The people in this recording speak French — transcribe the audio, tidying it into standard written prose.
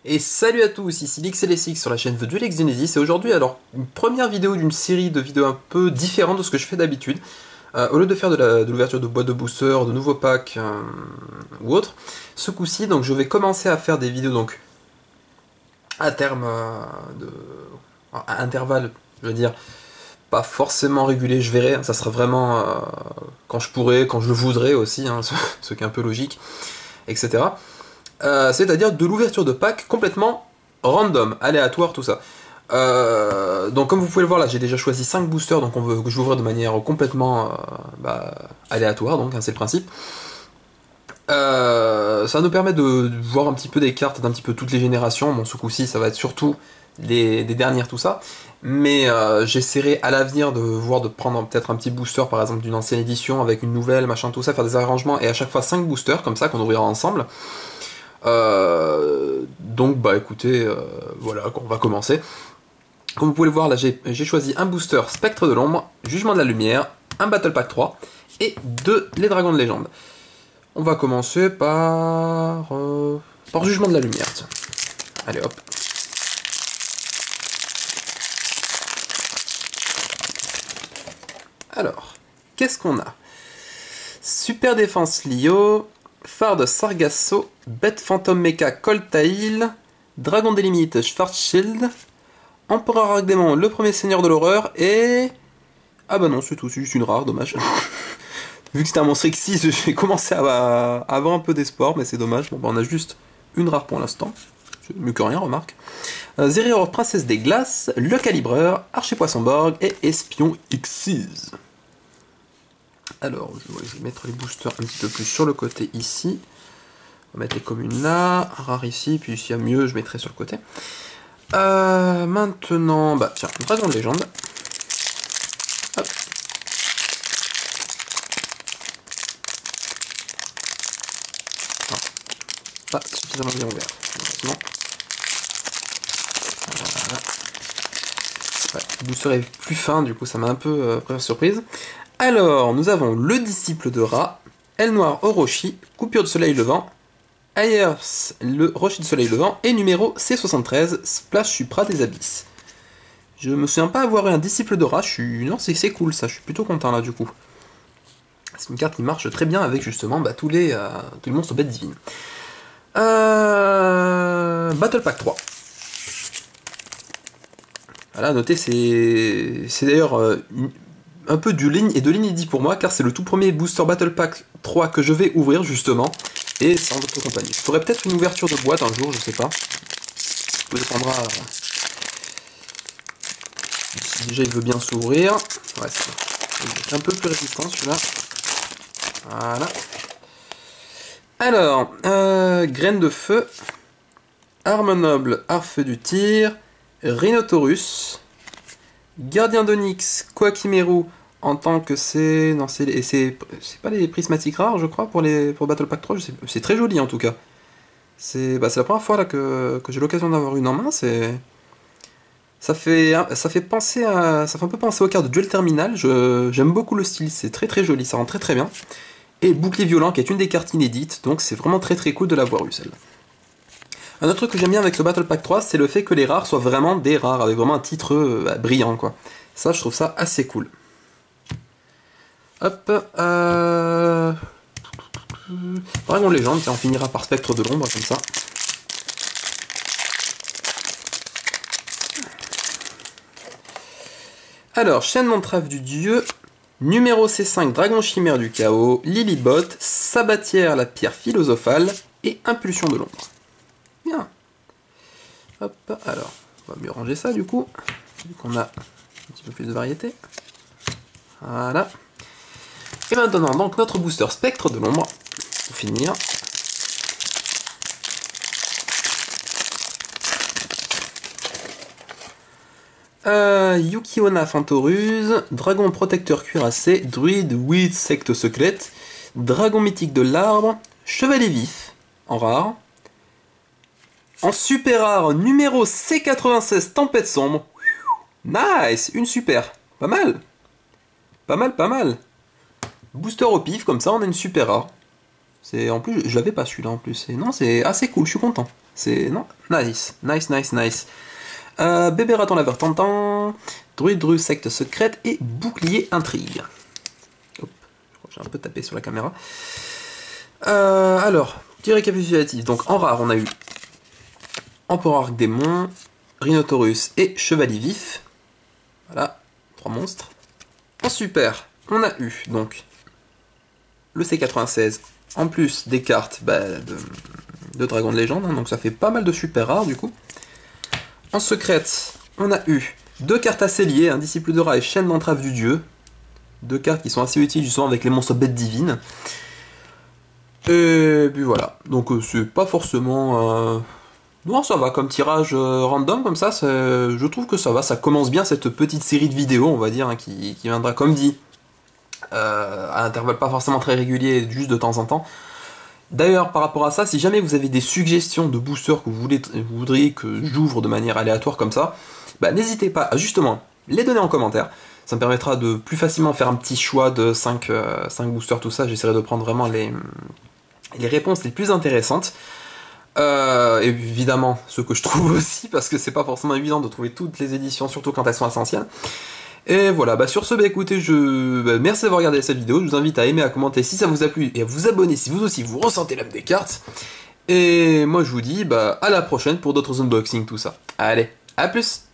Et salut à tous, ici LixLSX sur la chaîne The Duel X Genesis, et aujourd'hui alors une première vidéo d'une série de vidéos un peu différentes de ce que je fais d'habitude. Au lieu de faire de l'ouverture de boîtes de boosters, de nouveaux packs ou autre, ce coup-ci donc je vais commencer à faire des vidéos donc à terme à intervalles, je veux dire, pas forcément régulier, je verrai, ça sera vraiment quand je pourrai, quand je le voudrais aussi, hein, ce qui est un peu logique, etc. C'est-à-dire de l'ouverture de packs complètement random, aléatoire, tout ça. Donc comme vous pouvez le voir là, j'ai déjà choisi 5 boosters, donc je vais ouvrir de manière complètement aléatoire, donc hein, c'est le principe. Ça nous permet de voir un petit peu des cartes d'un petit peu toutes les générations. Bon, ce coup-ci, ça va être surtout des dernières, tout ça. Mais j'essaierai à l'avenir de prendre peut-être un petit booster, par exemple, d'une ancienne édition avec une nouvelle, machin, tout ça, faire des arrangements, et à chaque fois 5 boosters, comme ça, qu'on ouvrira ensemble. Donc, bah écoutez, voilà, on va commencer. Comme vous pouvez le voir, là, j'ai choisi un booster Spectre de l'Ombre, Jugement de la Lumière, un Battle Pack 3, et 2 les Dragons de Légende. On va commencer par Jugement de la Lumière, tiens. Allez hop. Alors, qu'est-ce qu'on a? Super Défense Lio, Phare de Sargasso, Bête Fantôme Mecha Coltail, Dragon des Limites Schwarzschild, Empereur Arcdémon, le premier seigneur de l'horreur, et... Ah bah non, c'est tout, c'est juste une rare, dommage. Vu que c'était un monstre X6, j'ai commencé à avoir un peu d'espoir, mais c'est dommage. Bon bah on a juste une rare pour l'instant. C'est mieux que rien, remarque. Zerior, Princesse des Glaces, Le Calibreur, Archer Poisson-Borg et Espion X6. Alors, je vais mettre les boosters un petit peu plus sur le côté ici. On va mettre les communes là, rare ici, puis s'il y a mieux, je mettrai sur le côté. Maintenant, bah tiens, Dragon de Légende. Hop. Non, pas suffisamment bien ouvert, malheureusement. Voilà. Ouais, le booster est plus fin, du coup ça m'a un peu pris surprise. Alors, nous avons le disciple de Ra, Aile Noire Orochi, Coupure de Soleil Levant, Ayers, le Rocher de Soleil Levant, et numéro C73, Splash Supra des Abysses. Je me souviens pas avoir eu un disciple de Ra, non, c'est cool ça, je suis plutôt content là du coup. C'est une carte qui marche très bien avec justement tous les monstres bêtes divines. Battle Pack 3. Voilà, notez, c'est d'ailleurs un peu de l'inédit pour moi, car c'est le tout premier booster Battle Pack 3 que je vais ouvrir justement, et sans votre compagnie. Je ferai peut-être une ouverture de boîte un jour, je sais pas. Ça dépendra si déjà il veut bien s'ouvrir. Ouais, c'est un peu plus résistant celui-là. Voilà. Alors, Graine de Feu, Arme Noble, Arfe du Tir, Rhinotaurus, Gardien d'Onyx, Quakimeru, en tant que c'est... Non, c'est pas les prismatiques rares, je crois, pour Battle Pack 3, c'est très joli en tout cas. C'est la première fois là que j'ai l'occasion d'avoir une en main, ça fait un peu penser aux cartes de Duel Terminal, j'aime beaucoup le style, c'est très très joli, ça rend très très bien. Et Bouclier Violent, qui est une des cartes inédites, donc c'est vraiment très très cool de l'avoir eu celle-là. Un autre truc que j'aime bien avec ce Battle Pack 3, c'est le fait que les rares soient vraiment des rares, avec vraiment un titre brillant, quoi. Ça, je trouve ça assez cool. Hop, Dragon de Légende, tiens, on finira par Spectre de l'Ombre, comme ça. Alors, Chaîne d'entrave du Dieu, numéro C5, Dragon Chimère du Chaos, Lilibot, Sabatière, la pierre philosophale, et Impulsion de l'Ombre. Bien. Hop, alors, on va mieux ranger ça du coup, vu qu'on a un petit peu plus de variété. Voilà. Et maintenant, donc, notre booster Spectre de l'Ombre, pour finir. Yukiona Fantoruse, Dragon Protecteur Cuirassé, Druide Weed Secte Secrète, Dragon Mythique de l'Arbre, Chevalier Vif, en rare. En super rare, numéro C96, Tempête Sombre. Nice, une super. Pas mal. Pas mal, pas mal. Booster au pif, comme ça on a une super rare. En plus, je l'avais pas celui-là en plus. Et non, c'est assez cool, je suis content. Non, nice, nice, nice, nice. Bébé raton laveur tentant, druide dru secte secrète et bouclier intrigue. Hop, je crois que j'ai un peu tapé sur la caméra. Alors, petit récapitulatif. Donc en rare, on a eu Empereur Arc Démon, Rhinotaurus et Chevalier Vif. Voilà, 3 monstres. En super, on a eu donc le C96, en plus des cartes de Dragon de Légende, hein, donc ça fait pas mal de super rares du coup. En secrète, on a eu 2 cartes assez liées, un Disciple de Ra et Chaîne d'entrave du Dieu. 2 cartes qui sont assez utiles justement avec les monstres bêtes divines. Et puis voilà, donc c'est pas forcément... Non, ça va, comme tirage random comme ça, je trouve que ça va, ça commence bien cette petite série de vidéos, on va dire, hein, qui viendra comme dit, à intervalles pas forcément très réguliers, juste de temps en temps. D'ailleurs, par rapport à ça, si jamais vous avez des suggestions de boosters que vous voudriez que j'ouvre de manière aléatoire comme ça, bah, n'hésitez pas à justement les donner en commentaire. Ça me permettra de plus facilement faire un petit choix de 5 boosters, tout ça. J'essaierai de prendre vraiment les réponses les plus intéressantes. Évidemment, ce que je trouve aussi, parce que c'est pas forcément évident de trouver toutes les éditions, surtout quand elles sont assez anciennes. Et voilà, bah sur ce, bah écoutez, merci d'avoir regardé cette vidéo, je vous invite à aimer, à commenter si ça vous a plu, et à vous abonner si vous aussi vous ressentez l'âme des cartes. Et moi je vous dis, bah à la prochaine pour d'autres unboxings, tout ça. Allez, à plus!